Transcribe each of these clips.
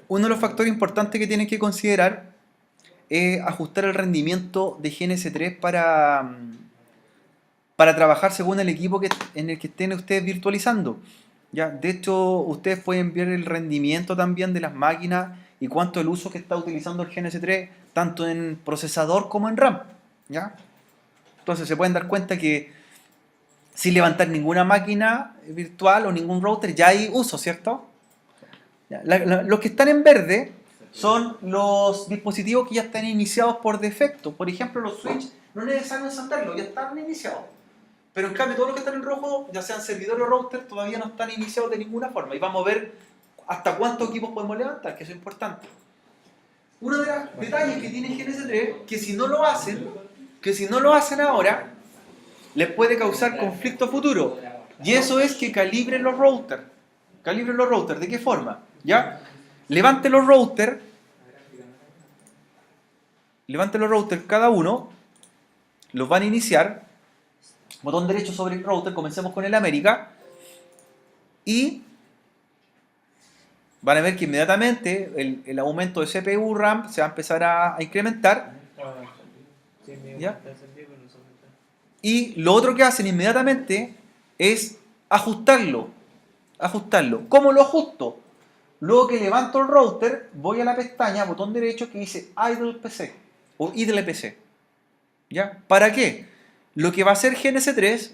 Uno de los factores importantes que tienen que considerar es ajustar el rendimiento de GNS3 para trabajar según el equipo en el que estén ustedes virtualizando. ¿Ya? De hecho, ustedes pueden ver el rendimiento también de las máquinas y cuánto el uso que está utilizando el GNS3, tanto en procesador como en RAM. ¿Ya? Entonces se pueden dar cuenta que sin levantar ninguna máquina virtual o ningún router ya hay uso, ¿cierto? ¿Ya? Los que están en verde son los dispositivos que ya están iniciados por defecto. Por ejemplo, los switch no es necesario encenderlos, ya están iniciados. Pero en cambio, todos los que están en rojo, ya sean servidores o router, todavía no están iniciados de ninguna forma. Y vamos a ver hasta cuántos equipos podemos levantar, que eso es importante. Uno de los detalles que tiene GNS3, que si no lo hacen ahora, les puede causar conflicto futuro. Y eso es que calibren los routers. Calibren los routers. ¿De qué forma? ¿Ya? Levanten los routers cada uno, los van a iniciar, botón derecho sobre el router, comencemos con el América, y van a ver que inmediatamente el aumento de CPU, RAM se va a empezar a incrementar. ¿Ya? Y lo otro que hacen inmediatamente es ajustarlo. ¿Cómo lo ajusto? Luego que levanto el router, voy a la pestaña, botón derecho, que dice Idle PC o Idle PC. ¿Ya? ¿Para qué? Lo que va a hacer GNS3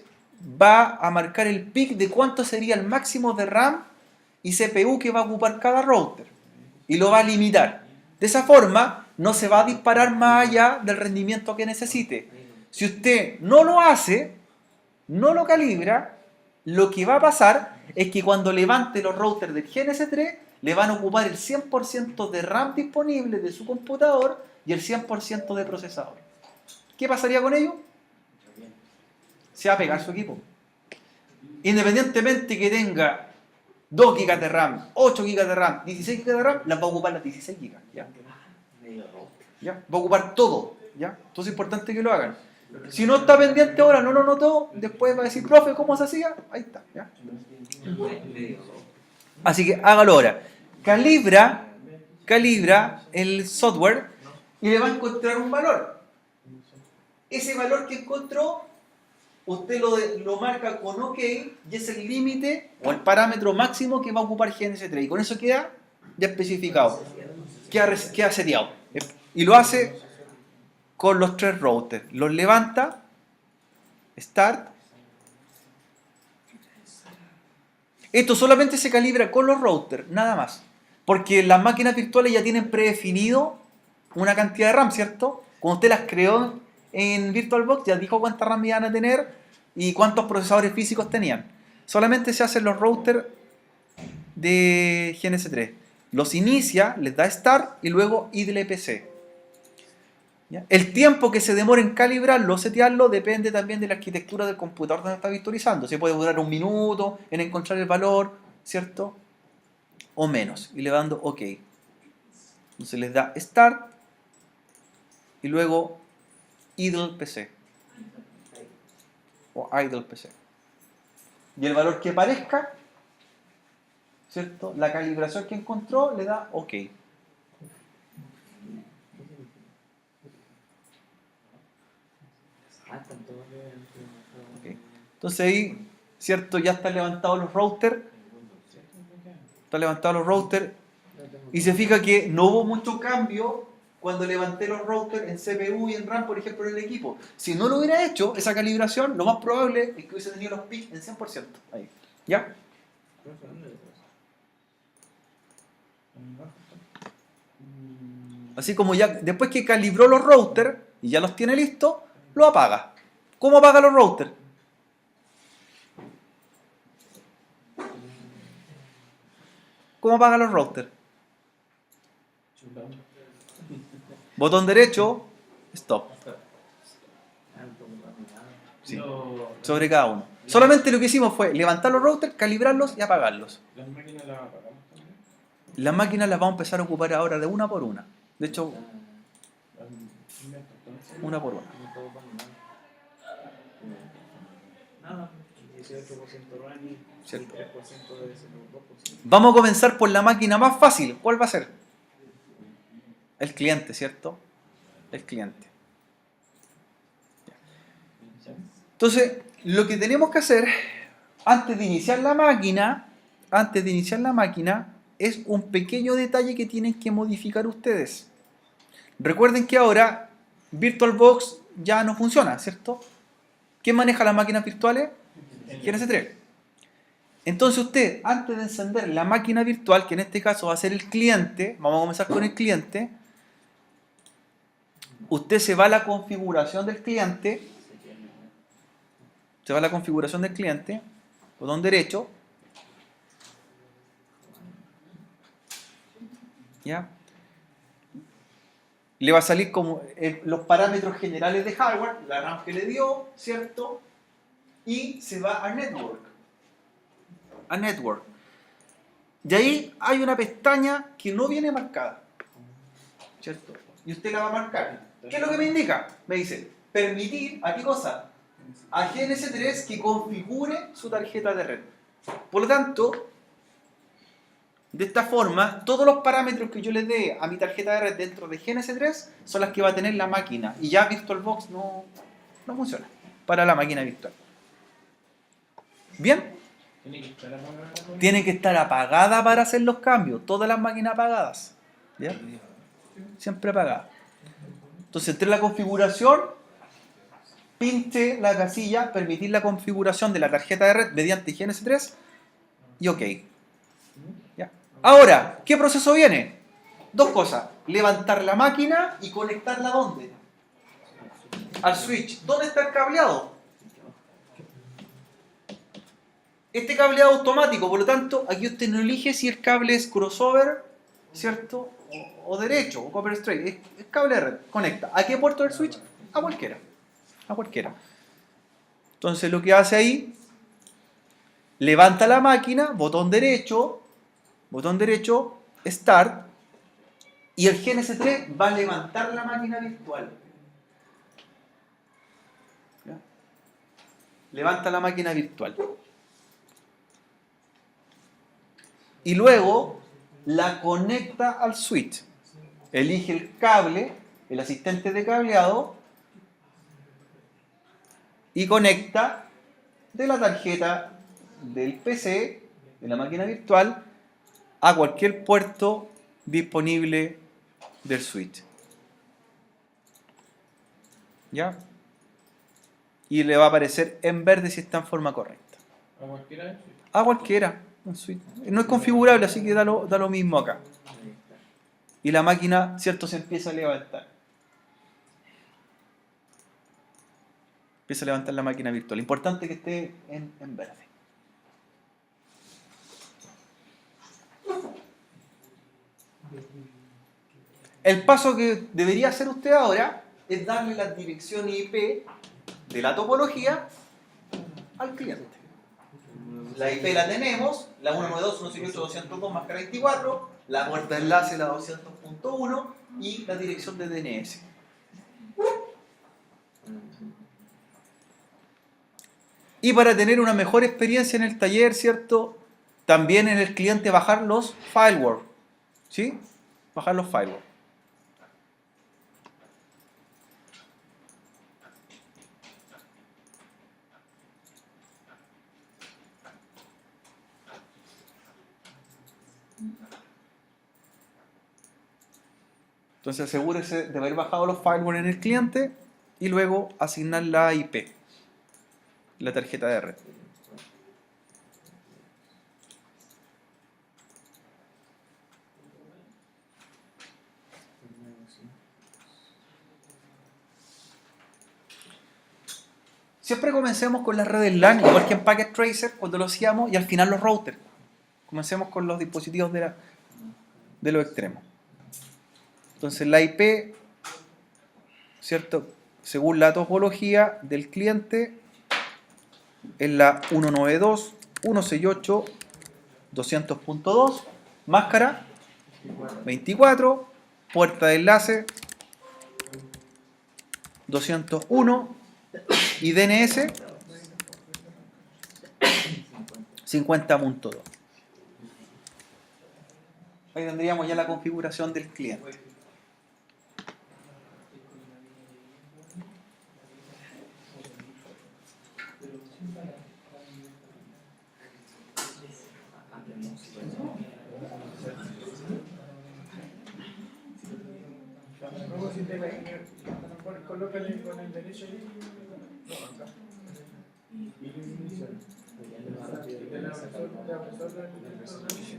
va a marcar el pic de cuánto sería el máximo de RAM y CPU que va a ocupar cada router. Y lo va a limitar. De esa forma, no se va a disparar más allá del rendimiento que necesite. Si usted no lo hace, no lo calibra, lo que va a pasar es que cuando levante los routers del GNS3, le van a ocupar el 100% de RAM disponible de su computador y el 100% de procesador. ¿Qué pasaría con ello? Se va a pegar su equipo. Independientemente que tenga 2 GB de RAM, 8 GB de RAM, 16 GB de RAM, las va a ocupar las 16 GB. ¿Ya? ¿Ya? Va a ocupar todo. ¿Ya? Entonces es importante que lo hagan. Si no está pendiente ahora, no lo notó, después va a decir, profe, ¿cómo se hacía? Ahí está. ¿Ya? Así que hágalo ahora. Calibra el software y le va a encontrar un valor. Ese valor que encontró, usted lo marca con OK y es el límite o el parámetro máximo que va a ocupar GNS3. Y con eso queda ya especificado. Queda seteado. Y lo hace con los 3 routers. Los levanta, Start. Esto solamente se calibra con los routers, nada más. Porque las máquinas virtuales ya tienen predefinido una cantidad de RAM, ¿cierto? Cuando usted las creó en VirtualBox ya dijo cuánta RAM iban a tener y cuántos procesadores físicos tenían. Solamente se hacen los routers de GNS3. Los inicia, les da Start y luego Idle PC. ¿Ya? El tiempo que se demora en calibrarlo o setearlo depende también de la arquitectura del computador donde está virtualizando. Se puede durar 1 minuto en encontrar el valor, ¿cierto? O menos. Y le va dando OK. Entonces les da Start y luego Idle PC. O Idle PC. Y el valor que parezca, ¿cierto? La calibración que encontró le da OK. Okay. Entonces ahí, ¿cierto? Ya están levantados los routers. Y se fija que no hubo mucho cambio cuando levanté los routers en CPU y en RAM, por ejemplo, en el equipo. Si no lo hubiera hecho, esa calibración, lo más probable es que hubiese tenido los pics en 100%. Ahí. ¿Ya? Así como ya, después que calibró los routers y ya los tiene listos, lo apaga. ¿Cómo apaga los routers? ¿Cómo apaga los routers? Botón derecho, stop. Sí, sobre cada uno. Solamente lo que hicimos fue levantar los routers, calibrarlos y apagarlos. ¿Las máquinas las apagamos también? Las máquinas las vamos a empezar a ocupar ahora de una por una. De hecho, una por una. Nada, 18% running, Cierto. 3% debe ser un 2%. Vamos a comenzar por la máquina más fácil. ¿Cuál va a ser? El cliente, ¿cierto? El cliente. Entonces, lo que tenemos que hacer antes de iniciar la máquina, es un pequeño detalle que tienen que modificar ustedes. Recuerden que ahora VirtualBox ya no funciona, ¿cierto? ¿Quién maneja las máquinas virtuales? GNS3. Entonces usted, antes de encender la máquina virtual, que en este caso va a ser el cliente, vamos a comenzar con el cliente, usted se va a la configuración del cliente, botón derecho, ¿ya? Le va a salir como los parámetros generales de hardware, la RAM que le dio, ¿cierto? Y se va a Network. Y ahí hay una pestaña que no viene marcada, ¿cierto? Y usted la va a marcar. ¿Qué es lo que me indica? Me dice, permitir, ¿a qué cosa? A GNS3 que configure su tarjeta de red. Por lo tanto, de esta forma, todos los parámetros que yo le dé a mi tarjeta de red dentro de GNS3 son las que va a tener la máquina. Y ya VirtualBox no funciona para la máquina virtual. ¿Bien? Tiene que estar apagada para hacer los cambios. Todas las máquinas apagadas. ¿Ya? Siempre apagadas. Entonces, entre la configuración, pinche la casilla, permitir la configuración de la tarjeta de red mediante GNS3 y OK. ¿Ya? Ahora, ¿qué proceso viene? Dos cosas. Levantar la máquina y conectarla ¿a dónde? Al switch. ¿Dónde está el cableado? Este cableado automático, por lo tanto, aquí usted no elige si el cable es crossover, ¿cierto? O derecho, o copper straight. Es cable de red. Conecta. ¿A qué puerto del switch? A cualquiera. Entonces lo que hace ahí, levanta la máquina, botón derecho, Start, y el GNS3 va a levantar la máquina virtual. ¿Ya? Levanta la máquina virtual. Y luego la conecta al switch. Elige el cable, el asistente de cableado, y conecta de la tarjeta del PC, de la máquina virtual, a cualquier puerto disponible del switch. ¿Ya? Y le va a aparecer en verde si está en forma correcta. ¿A cualquiera de ellos? A cualquiera. Un switch. No es configurable, así que da lo mismo acá. Y la máquina, ¿cierto?, se empieza a levantar. Empieza a levantar la máquina virtual. Importante que esté en verde. El paso que debería hacer usted ahora es darle la dirección IP de la topología al cliente. La IP la tenemos, la 192.168.202 más 24, la puerta de enlace la 200.1 y la dirección de DNS. Y para tener una mejor experiencia en el taller, ¿cierto? También en el cliente bajar los firewall. ¿Sí? Bajar los firewall. Entonces asegúrese de haber bajado los firewall en el cliente y luego asignar la IP, la tarjeta de red. Siempre comencemos con las redes LAN, igual que en Packet Tracer cuando lo hacíamos, y al final los routers. Comencemos con los dispositivos de los extremos. Entonces la IP, ¿cierto?, según la topología del cliente, es la 192.168.200.2, máscara 24, puerta de enlace 201 y DNS 50.2. Ahí tendríamos ya la configuración del cliente. Luego si te colócale con el derecho ahí.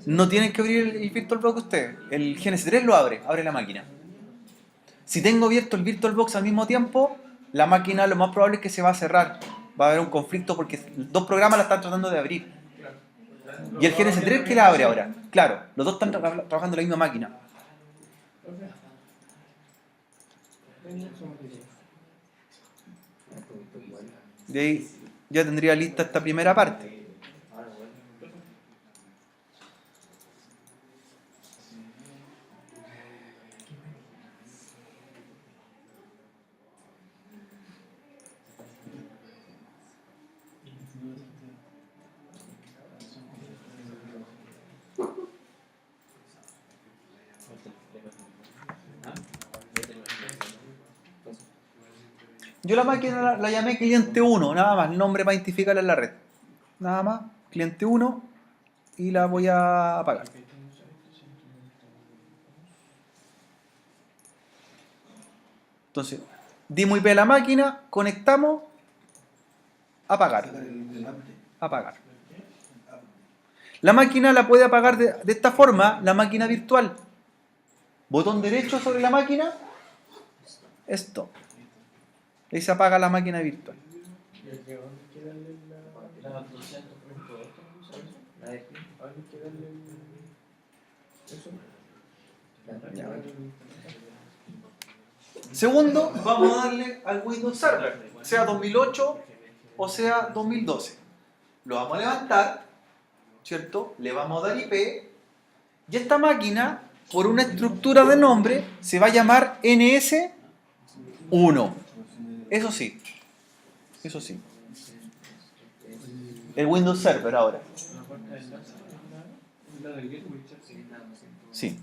No tienen que abrir el VirtualBox ustedes. El GNS3 lo abre la máquina. Si tengo abierto el VirtualBox al mismo tiempo, la máquina lo más probable es que se va a cerrar. Va a haber un conflicto porque dos programas la están tratando de abrir. Y el GNS3 que la abre ahora. Claro, los dos están trabajando en la misma máquina. De ahí ya tendría lista esta primera parte. Yo la máquina la llamé cliente 1, nada más, el nombre para identificarla en la red. Nada más, cliente 1, y la voy a apagar. Entonces, dimos IP a la máquina, conectamos, apagar. Apagar. La máquina la puede apagar de esta forma, la máquina virtual. Botón derecho sobre la máquina, stop. Ahí se apaga la máquina virtual. Segundo, vamos a darle al Windows Server, sea 2008 o sea 2012. Lo vamos a levantar, ¿cierto? Le vamos a dar IP y esta máquina, por una estructura de nombre, se va a llamar NS1. Eso sí. Eso sí. El Windows Server ahora. Sí.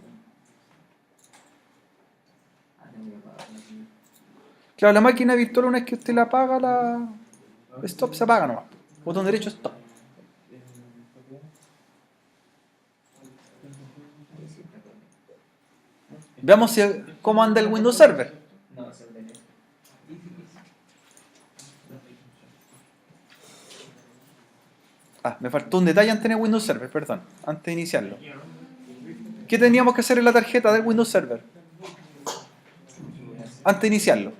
Claro, la máquina virtual, una vez que usted la apaga, la stop se apaga nomás. Botón derecho, stop. Veamos cómo anda el Windows Server. Me faltó un detalle antes en el Windows Server, perdón, antes de iniciarlo. ¿Qué teníamos que hacer en la tarjeta del Windows Server? Antes de iniciarlo.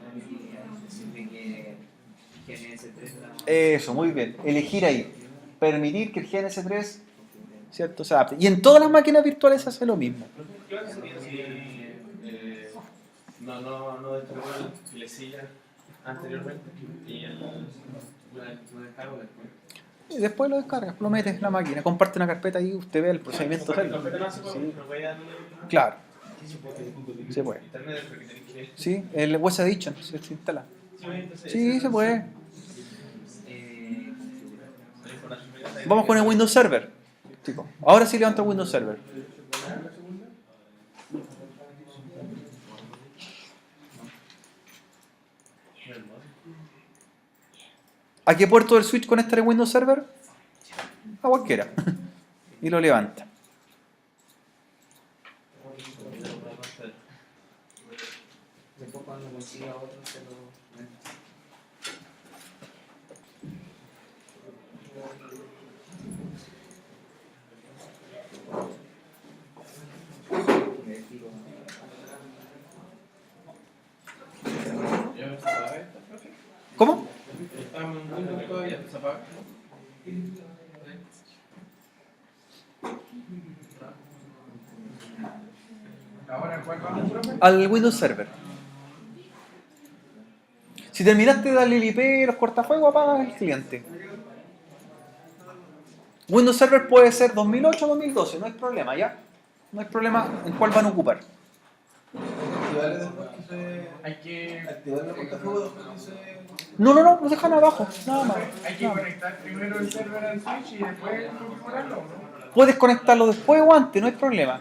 Eso, muy bien. Elegir ahí. Permitir que el GNS3, ¿cierto?, se adapte. Y en todas las máquinas virtuales se hace lo mismo. No descargó el lesilla anteriormente y lo descargo después. Y después lo descargas, lo metes en la máquina, comparte una carpeta y usted ve el procedimiento. Sí. Claro. Se puede. Sí, el Web Edition se instala. Sí, se puede. Vamos con el Windows Server. Chicos, ahora sí levanto el Windows Server. ¿A qué puerto del switch conectar el Windows Server? A cualquiera. Y lo levanta. Después cuando consiga otro se lo... ¿Cómo? Estamos en Windows todavía, ¿se apaga? ¿Ahora cuál vamos, profe? Al Windows Server. Si terminaste de darle el IP, los cortafuegos, apagas el cliente. Windows Server puede ser 2008 o 2012, no hay problema, ¿ya? No hay problema en cuál van a ocupar. activarle después que se... Hay que, Activar la portafuego después que se... No, los dejan abajo, nada más. hay que conectar primero el server al Switch y después configurarlo, ¿no? Puedes conectarlo después o antes, no hay problema.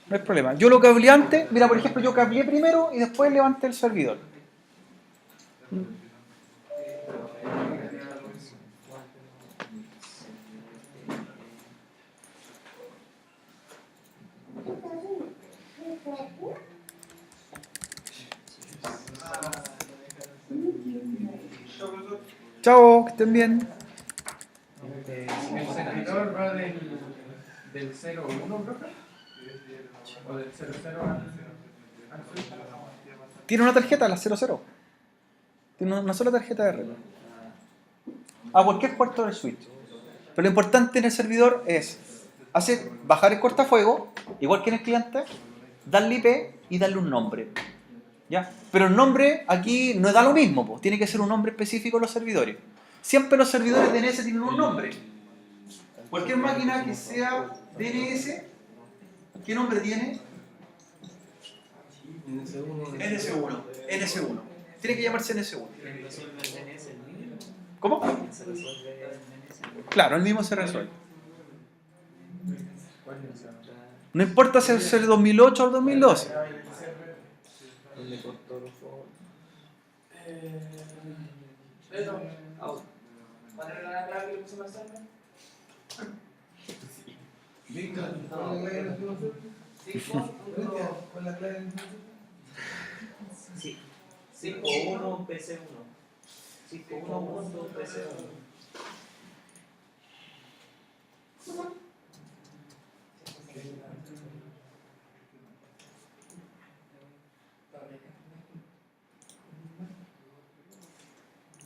No hay problema. Yo lo cableé antes, mira, por ejemplo, yo cableé primero y después levanté el servidor. Chao, que estén bien. El servidor va del 0-1, profe. O del 0-0 al Switch. Tiene una tarjeta, la 00. Tiene una sola tarjeta de red. A cualquier puerto del switch. Pero lo importante en el servidor es bajar el cortafuego, igual que en el cliente, darle IP y darle un nombre. ¿Ya? Pero el nombre aquí no da lo mismo, pues. Tiene que ser un nombre específico en los servidores. Siempre los servidores DNS tienen un nombre. Cualquier máquina que sea DNS, ¿qué nombre tiene? NS1. NS1. Tiene que llamarse NS1. ¿Cómo? Claro, el mismo se resuelve. No importa si es el 2008 o el 2012. ¿Cuál era la clave que le pusimos al server? ¿Con la clave? Sí, 5.1 PC1. 5.1 PC1.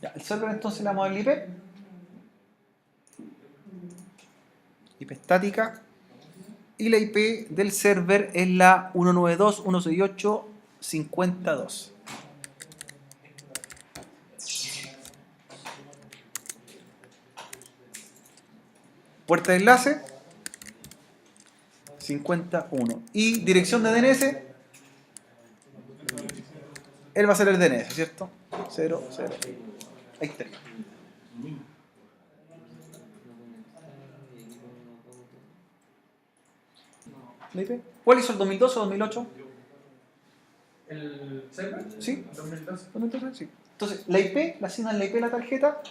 Ya, el server entonces le vamos a dar el IP. IP estática. Y la IP del server es la 192.168.52. Puerta de enlace 51. Y dirección de DNS. Él va a ser el DNS, ¿cierto? 0, 0. Ahí está. ¿La IP? ¿Cuál hizo el 2012 o 2008? ¿El server? ¿Sí? 2012. 2012, sí. Entonces, la IP, le asignan la IP a la tarjeta.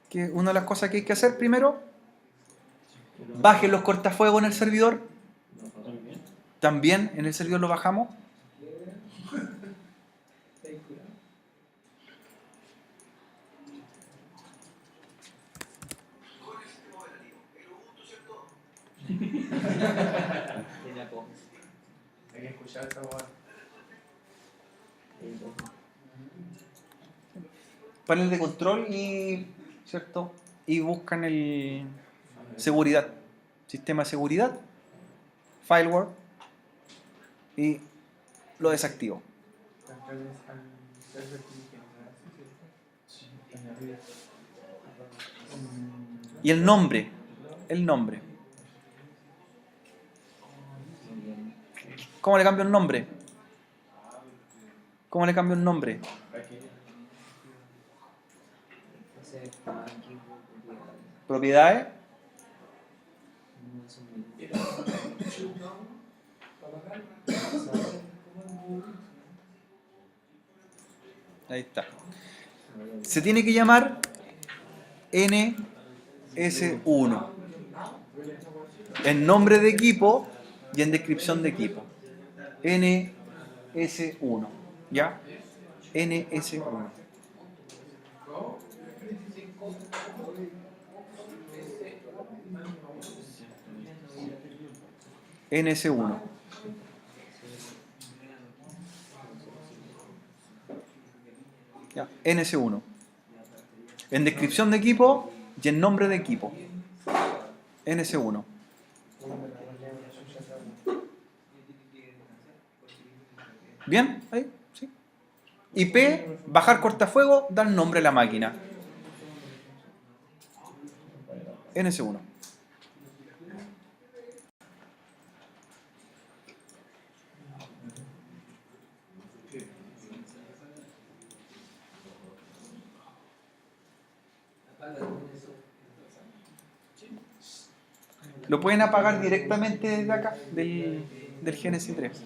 Que una de las cosas que hay que hacer primero, bajen los cortafuegos en el servidor. También en el servidor lo bajamos. Hay que escuchar esta voz. Panel de control y, ¿cierto? Y buscan el seguridad, sistema de seguridad, firewall, y lo desactivo. Y el nombre. ¿Cómo le cambio el nombre? ¿Cómo le cambio el nombre? Propiedades. Ahí está. Se tiene que llamar NS1 en nombre de equipo y en descripción de equipo. NS1. ¿Ya? NS1. NS1. Ya, NS1. En descripción de equipo y en nombre de equipo. NS1. ¿Bien? ¿Ahí? ¿Sí? IP, bajar cortafuego, dar nombre a la máquina. NS1. Lo pueden apagar directamente desde acá, del Genesis 3.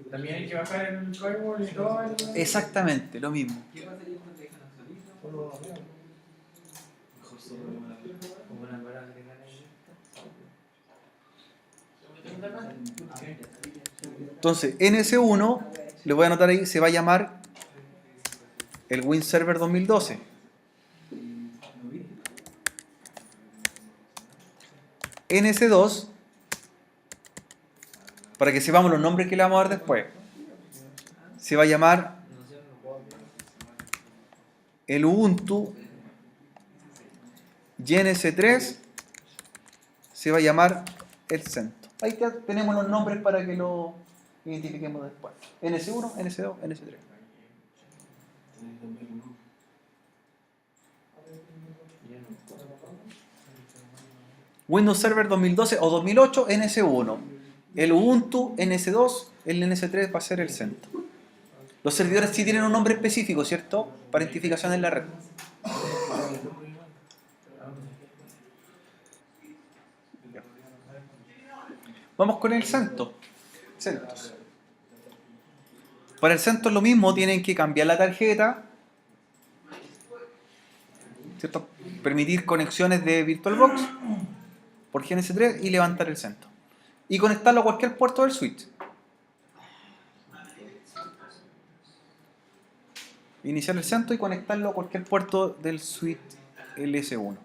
También hay que bajar el código y todo. Exactamente, lo mismo. Entonces, NS1, le voy a anotar ahí, se va a llamar el WinServer 2012. NS2, para que sepamos los nombres que le vamos a dar después, se va a llamar el Ubuntu. Y NS3 se va a llamar el CentOS. Ahí ya tenemos los nombres para que lo identifiquemos después. NS1, NS2, NS3. Windows Server 2012 o 2008, NS1. El Ubuntu, NS2, el NS3 va a ser el CentOS. Los servidores sí tienen un nombre específico, ¿cierto? Para identificación en la red. Vamos con el CentOS. CentOS. Para el CentOS lo mismo, tienen que cambiar la tarjeta, ¿cierto? Permitir conexiones de VirtualBox por GNS3 y levantar el CentOS. Y conectarlo a cualquier puerto del switch. Iniciar el CentOS y conectarlo a cualquier puerto del switch LS1.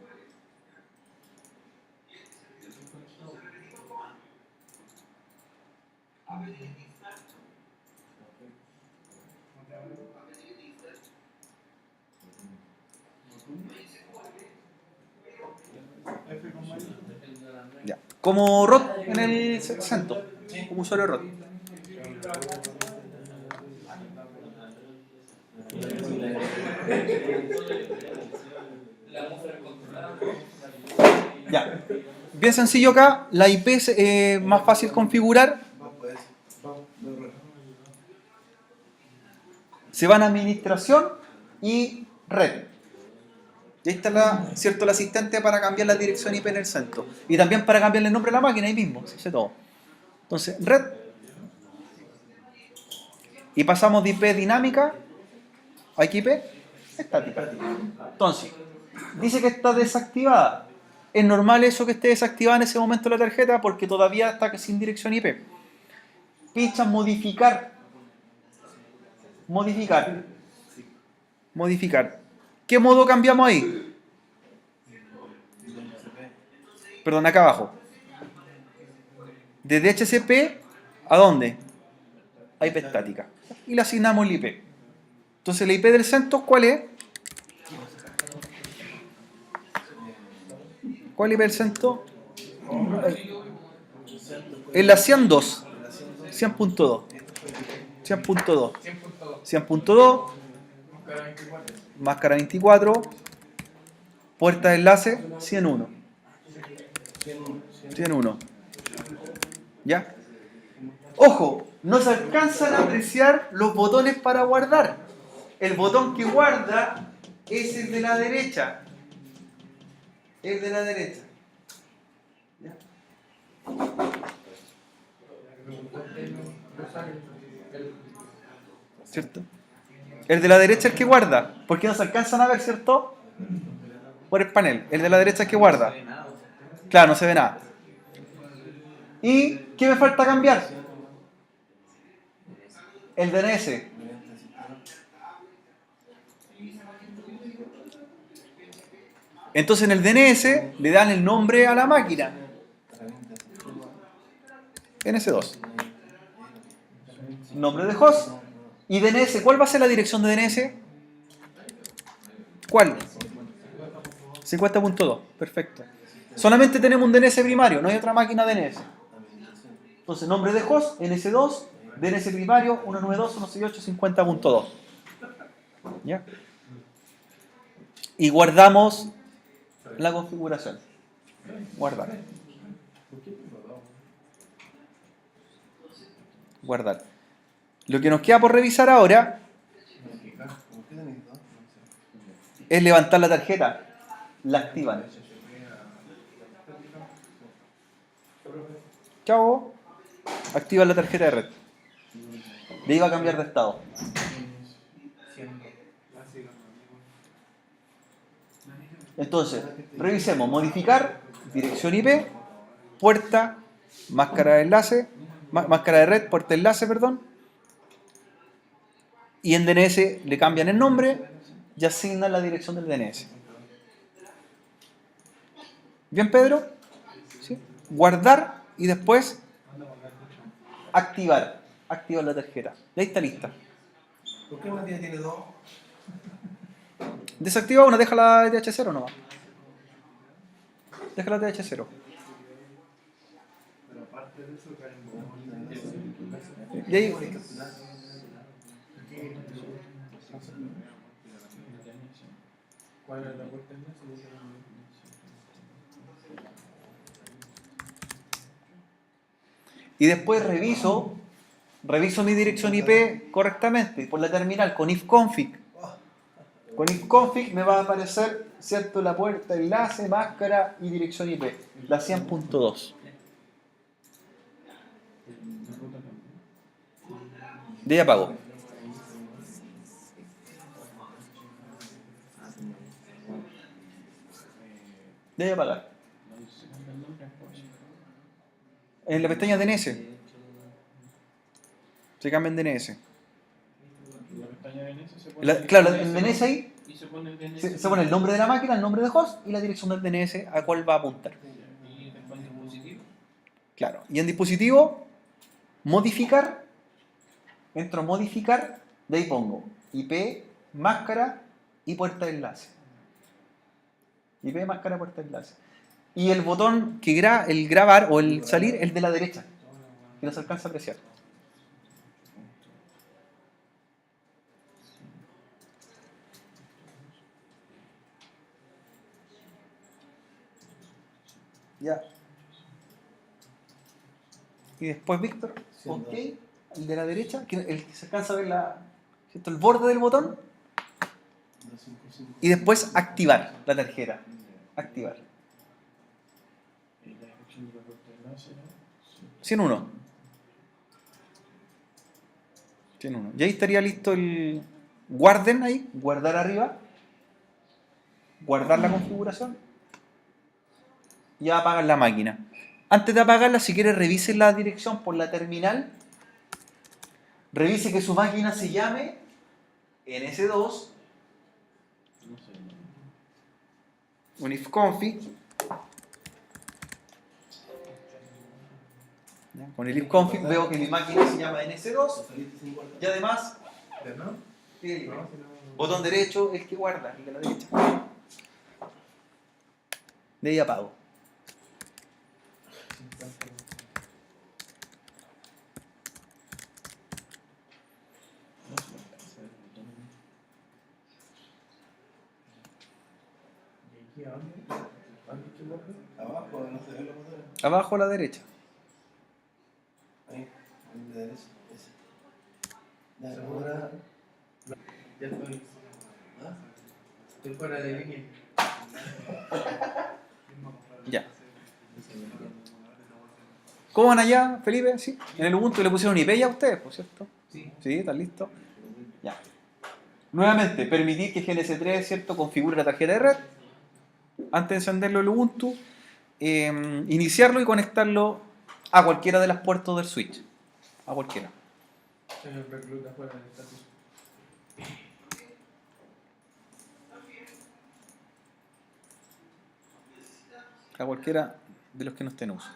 Ya. Como ROT en el CentOS, como usuario ROT. Ya. Bien sencillo acá, la IP es más fácil configurar. Se van a administración y red. Y ahí está ¿cierto? El asistente para cambiar la dirección IP en el CentOS. Y también para cambiarle el nombre a la máquina ahí mismo, se hace todo. Entonces, red. Y pasamos de IP dinámica a IP estática. Entonces, dice que está desactivada. Es normal eso que esté desactivada en ese momento la tarjeta porque todavía está sin dirección IP. Pincha modificar. Modificar. Modificar. ¿Qué modo cambiamos ahí? Perdón, acá abajo. De DHCP ¿a dónde? A IP estática. Y le asignamos el IP. Entonces la IP del CentOS, ¿cuál es? ¿Cuál es el IP del CentOS? Es la 100.2. 100.2. 100.2. 100.2. Máscara 24. Puerta de enlace 101. 101. ¿Ya? Ojo, no se alcanzan a apreciar los botones para guardar. El botón que guarda es el de la derecha. El de la derecha. ¿Ya? ¿Cierto? El de la derecha es el que guarda. Porque no se alcanzan a ver, ¿cierto? Por el panel. El de la derecha es el que guarda. Claro, no se ve nada. ¿Y qué me falta cambiar? El DNS. Entonces en el DNS le dan el nombre a la máquina. NS2. Nombre de host. ¿Y DNS? ¿Cuál va a ser la dirección de DNS? ¿Cuál? 50.2. Perfecto. Solamente tenemos un DNS primario, no hay otra máquina DNS. Entonces, nombre de host, NS2, DNS primario, 192.168.50.2. ¿Ya? Y guardamos la configuración. Guardar. Guardar. Lo que nos queda por revisar ahora es levantar la tarjeta. la activan. Chao. Activan la tarjeta de red. De ahí va a cambiar de estado. Entonces, revisemos. Modificar, dirección IP, puerta, máscara de enlace, máscara de red, puerta de enlace, perdón. Y en DNS le cambian el nombre y asignan la dirección del DNS. ¿Bien, Pedro? ¿Sí? Guardar y después activar. Activar la tarjeta. Y ahí está lista. ¿Por qué Matías tiene dos? Desactiva una, deja la TH0 nomás. Deja la TH0. Y ahí, ¿Cuál es la puerta en eso? y después reviso mi dirección IP correctamente por la terminal con ifconfig. Con ifconfig me va a aparecer, ¿cierto?, la puerta, enlace, máscara y dirección IP. La 100.2. De ahí apago. De ahí apagar. En la pestaña DNS. Se cambia en DNS. La pestaña de DNS se pone Claro, en DNS ahí y se pone el DNS. se pone el nombre de la máquina, el nombre de host y la dirección del DNS a cuál va a apuntar. Y después el dispositivo. Claro. Y en dispositivo, modificar. Entro a modificar. De ahí pongo IP, máscara y puerta de enlace. IP, máscara, puerta de enlace. Y el botón que el grabar o el salir, el de la derecha. Que no se alcanza a apreciar. Ya. Y después, Víctor, ok, el de la derecha, el que se alcanza a ver ¿cierto?, el borde del botón. Y después activar la tarjeta. Activar. Y la dirección de la puerta de enlace, ¿no? 101. 101. Y ahí estaría listo el guarden ahí, guardar arriba, guardar la configuración y apagar la máquina. Antes de apagarla, si quiere, revise la dirección por la terminal. Revise que su máquina se llame NS2 un ifconfig. Con el ifconfig veo que mi máquina se llama NS2 y además el botón derecho es el que guarda, el de la derecha. De ahí apago. ¿Y aquí a dónde? ¿Han dicho el borde? Abajo, no se ve los botones. Abajo a la derecha. Ahí, el de derecha. Ese. Ya, ahora. Ya estoy. ¿Ah? Estoy fuera de línea. Ya. ¿Cómo van allá, Felipe? ¿Sí? En el Ubuntu le pusieron IP ya a ustedes, por cierto. Sí. ¿Sí? ¿Están listos? Ya. Nuevamente, permitir que GNS3, ¿cierto?, configure la tarjeta de red. Antes de encenderlo el Ubuntu, iniciarlo y conectarlo a cualquiera de las puertos del switch. A cualquiera. Señor recluta fuera del estatus. A cualquiera de los que no estén en uso.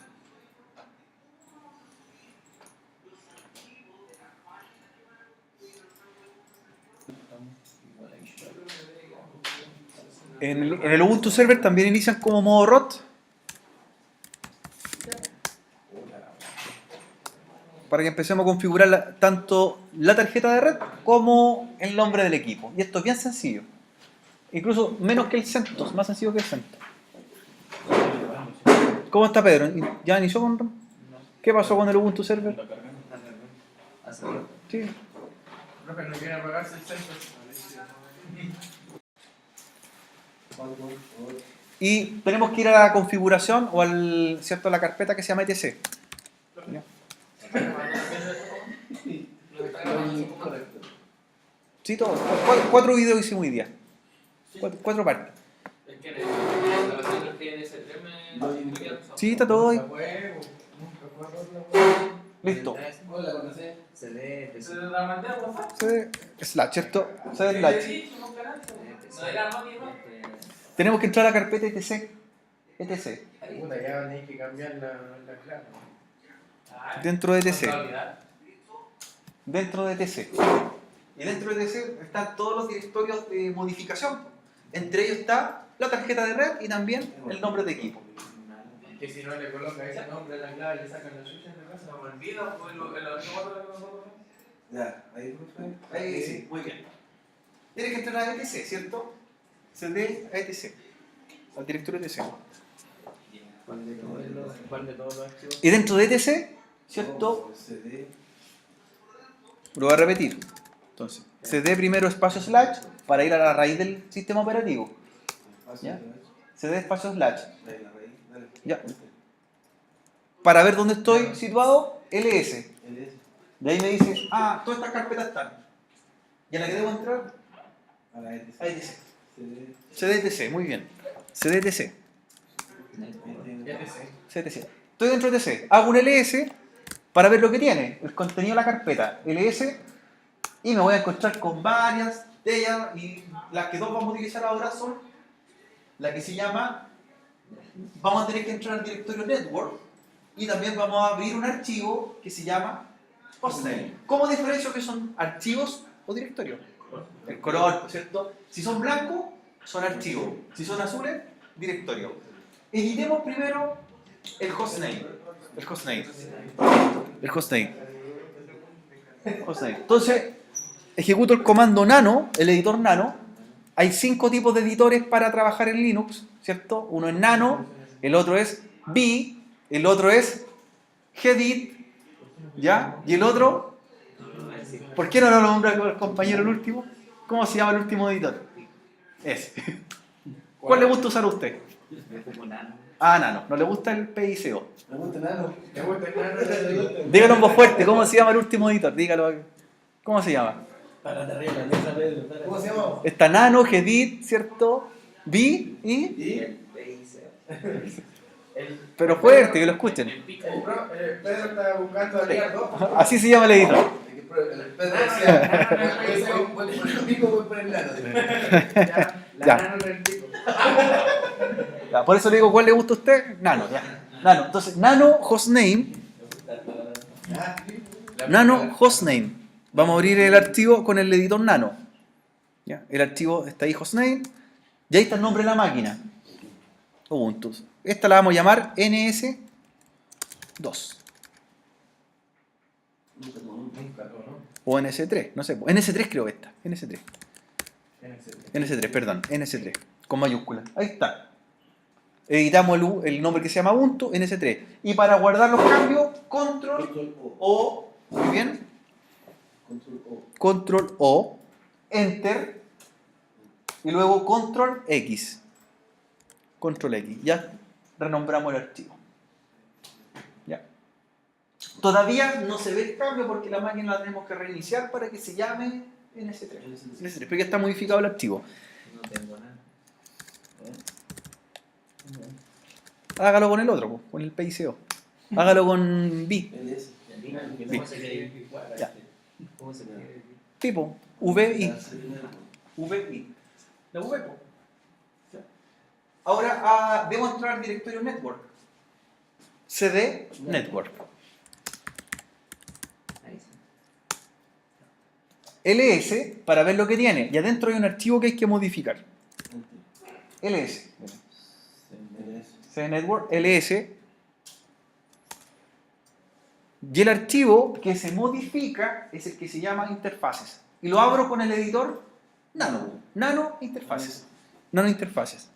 En el Ubuntu Server también inician como modo ROT. Para que empecemos a configurar tanto la tarjeta de red como el nombre del equipo. Y esto es bien sencillo. Incluso menos que el CentOS, más sencillo que el CentOS. ¿Cómo está Pedro? ¿Ya inició con...? ¿Qué pasó con el Ubuntu Server? Sí. Profe, no quiere apagarse el centro. Y tenemos que ir a la configuración o al, ¿cierto? A la carpeta que se llama etc. ¿Ya? Correcto. Sí, todo. Cuatro videos hicimos hoy día. Cuatro partes. Es que en la versión del GNS3 me quedan. Sí, está todo ahí. Nunca fue otra. Listo. Hola, ¿conocí? Se lee, Se la mandé a WhatsApp. Slash, ¿cierto? Slash. No era Moni, ¿no? Tenemos que entrar a la carpeta etc. etc. Puta, ya van a tener que cambiar la clave. Dentro de etc. Contabilidad. Dentro de etc. Y dentro de etc están todos los directorios de modificación. Entre ellos está la tarjeta de red y también el nombre de equipo. Que si no le coloca ese nombre a la clave, le sacan la suya en la casa. Se me olvida, fue el otro cuatro que nosotros. Ya, ahí, profe. Ahí sí, muy bien. Tienes que entrar a etc, ¿cierto? CD a etc. Al directorio de etc. ¿Cuál de todos los archivos? Y dentro de etc, ¿cierto? CD. Lo voy a repetir. Entonces, CD primero espacio slash para ir a la raíz del sistema operativo. ¿Ya? CD espacio slash. Dale, la raíz, dale. Ya. Para ver dónde estoy situado, ls. LS. De ahí me dice, todas estas carpetas están. ¿Y a la que debo entrar? A la ETC. A etc. CD. CDTC, muy bien. CDTC. ETC. CDTC. Estoy dentro de TC. Hago un ls para ver lo que tiene, el contenido de la carpeta. ls y me voy a encontrar con varias de ellas y las que dos vamos a utilizar ahora son la que se llama, vamos a tener que entrar al directorio network y también vamos a abrir un archivo que se llama hostname. ¿Cómo diferencio que son archivos o directorios? El color, ¿cierto? Si son blancos, son archivos. Si son azules, directorio. Editemos primero el hostname. El hostname. El hostname. Hostname. Entonces, ejecuto el comando nano, el editor nano. Hay 5 tipos de editores para trabajar en Linux, ¿cierto? Uno es nano, el otro es B, el otro es gedit, ¿ya? Y el otro, ¿por qué no lo nombra el compañero el último? ¿Cómo se llama el último editor? Ese. ¿Cuál le gusta usar a usted? Nano. ¿No le gusta el PICO? Me gusta nada. ¿Te gusta el nano? Dígalo en voz fuerte, ¿cómo se llama el último editor? Dígalo. ¿Cómo se llama? Para arriba, la letra Pedro. ¿Cómo se llama? Está nano, gedit, ¿cierto? B y... ¿Y? Pero fuerte, que lo escuchen. El pico. Pedro está buscando aliar dos. Así se llama el editor. El Pedro decía, voy por el pico, voy por el nano. La Ya. nano en el pico. Ya, por eso le digo, ¿cuál le gusta a usted? Nano, ya. Nano. Entonces, nano hostname. Nano hostname. Vamos a abrir el archivo con el editor nano. ¿Ya? El archivo está ahí, hostname. Y ahí está el nombre de la máquina. Ubuntu. Esta la vamos a llamar NS2. O NS3, no sé. NS3 creo que está. NS3. NS3, perdón. NS3. Con mayúsculas. Ahí está. Editamos el nombre que se llama Ubuntu, NS3. Y para guardar los cambios, Control O. Muy bien. Control O. Enter. Y luego Control X. Control X. Ya renombramos el archivo. Ya. Todavía no se ve el cambio porque la máquina la tenemos que reiniciar para que se llame NS3. NS3, porque ya está modificado el archivo. No tengo nada. Hágalo con el otro, po, con el PICO. Hágalo con B. LS. ¿Cómo se lee? Ya. ¿Cómo se lee? Tipo, VI. VI. La V, po. Ahora debo entrar al directorio network. CD network. Ahí sí. LS para ver lo que tiene. Y adentro hay un archivo que hay que modificar. LS. CD network, LS. Y el archivo que se modifica es el que se llama interfaces. Y lo abro con el editor nano. Nano interfaces. Nano interfaces.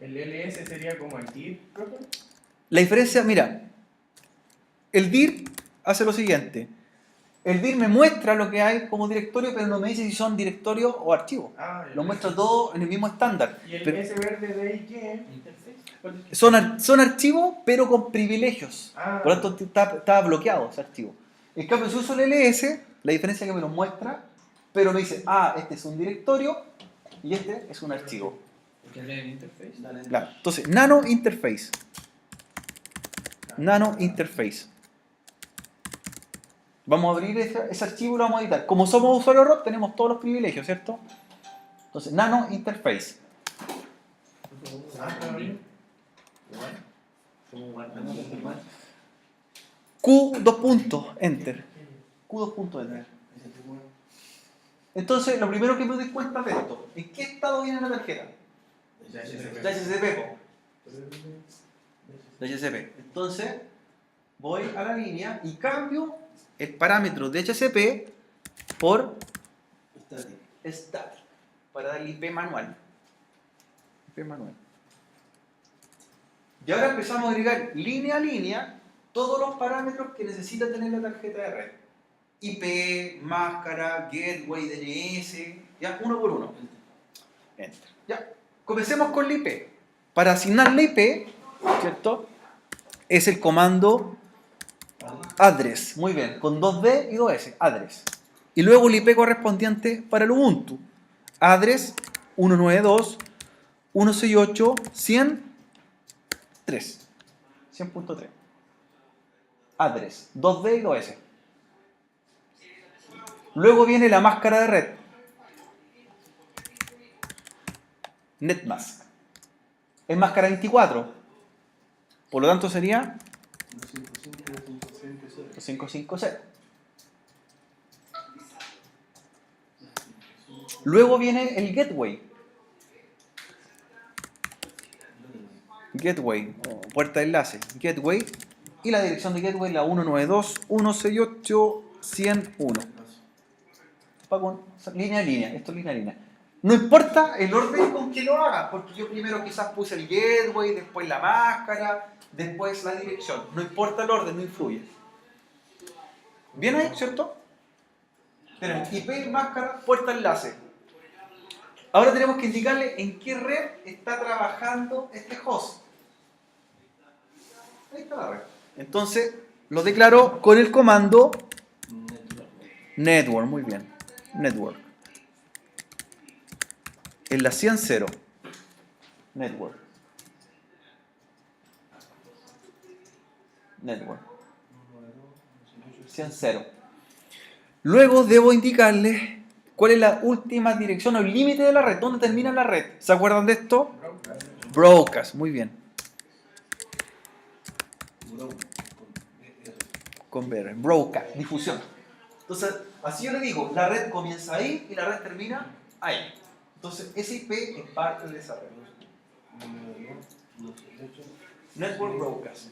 El LS sería como el TIR, profe. La diferencia, mira, el dir hace lo siguiente. El dir me muestra lo que hay como directorio, pero no me dice si son directorios o archivos. Ah, ya. Lo muestra todo en el mismo estándar. ¿Y el Pero ese verde de ahí qué? Interface. son archivos, pero con privilegios. Ah. Por lo tanto, está bloqueado ese archivo. En cambio, si uso el ls, la diferencia es que me lo muestra, pero me dice, este es un directorio y este es un archivo. ¿Qué es el interface? Dale. Claro. Entonces, nano interface. Nano interface. Vamos a abrir ese archivo y lo vamos a editar. Como somos usuarios ROP, tenemos todos los privilegios, ¿cierto? Entonces, nano interface. Igual. Como igual. Q, dos puntos, enter. Q, dos puntos, enter. Entonces, lo primero que me doy cuenta de esto, ¿en qué estado viene la tarjeta? De HCP, po. De HCP. Entonces, voy a la línea y cambio el parámetro de HCP por static para darle IP manual. IP manual. Y ahora empezamos a agregar línea a línea todos los parámetros que necesita tener la tarjeta de red. IP, máscara, gateway, DNS, ya, uno por uno. Enter. Ya. Comencemos con la IP. Para asignar la IP, ¿cierto? Es el comando address. Muy bien, con 2D y 2S. Address. Y luego el IP correspondiente para el Ubuntu. Address 192.168.100.3. 100.3. Address 2D y 2S. Luego viene la máscara de red. Netmask. Es máscara 24. Por lo tanto sería 550. Luego viene el gateway. Gateway, puerta de enlace. Gateway. Y la dirección de gateway la 192.168.100.1. Línea a línea. Esto es línea a línea. No importa el orden con que lo haga, porque yo primero quizás puse el gateway, después la máscara, después la dirección. No importa el orden, no influye. ¿Bien ahí, cierto? Tenemos IP, máscara, puerta, enlace. Ahora tenemos que indicarle en qué red está trabajando este host. Ahí está la red. Entonces, lo declaro con el comando network, muy bien. Network. En la 100.0. Network. Network. 100.0. Luego debo indicarle cuál es la última dirección o el límite de la red. ¿Dónde termina la red? ¿Se acuerdan de esto? Broadcast. Muy bien. Con BR. Broadcast. Difusión. Entonces, así yo le digo, la red comienza ahí y la red termina ahí. Entonces, ese IP es parte de esa red. Network Broadcast.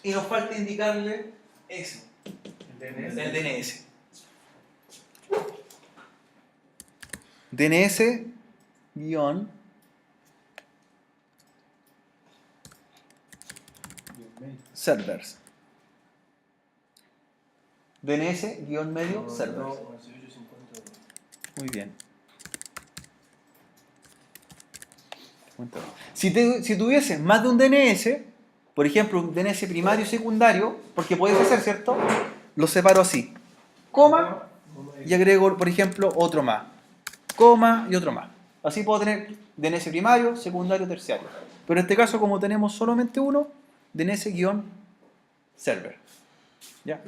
Y nos falta indicarle eso. El DNS. DNS guión servers. DNS guión medio servers. Muy bien. Si tuviese más de un DNS, por ejemplo, un DNS primario y secundario, porque puede ser, ¿cierto? Lo separo así. Coma y agrego, por ejemplo, otro más. Coma y otro más. Así puedo tener DNS primario, secundario, terciario. Pero en este caso, como tenemos solamente uno, DNS-server. ¿Ya?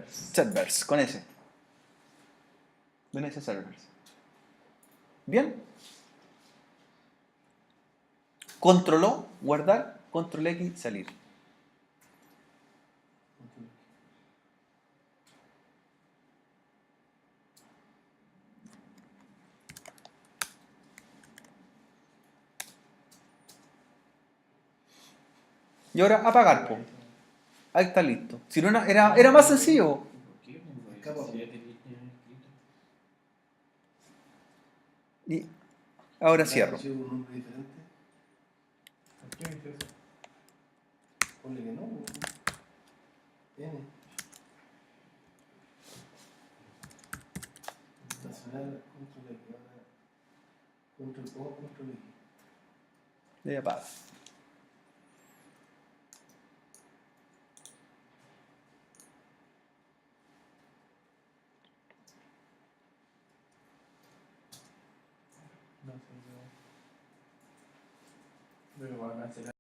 Servers, con ese. DNS servers. ¿Bien? Control O, guardar, control X, salir. Y ahora apagar, po. Ahí está listo. Si no era más sencillo. Y ahora cierro. ¿Por qué me interesa? Ponle que no. N. Nacional, control X. Ahora, control O, control X. Le apaga. No sé, yo. Luego va a cancelar.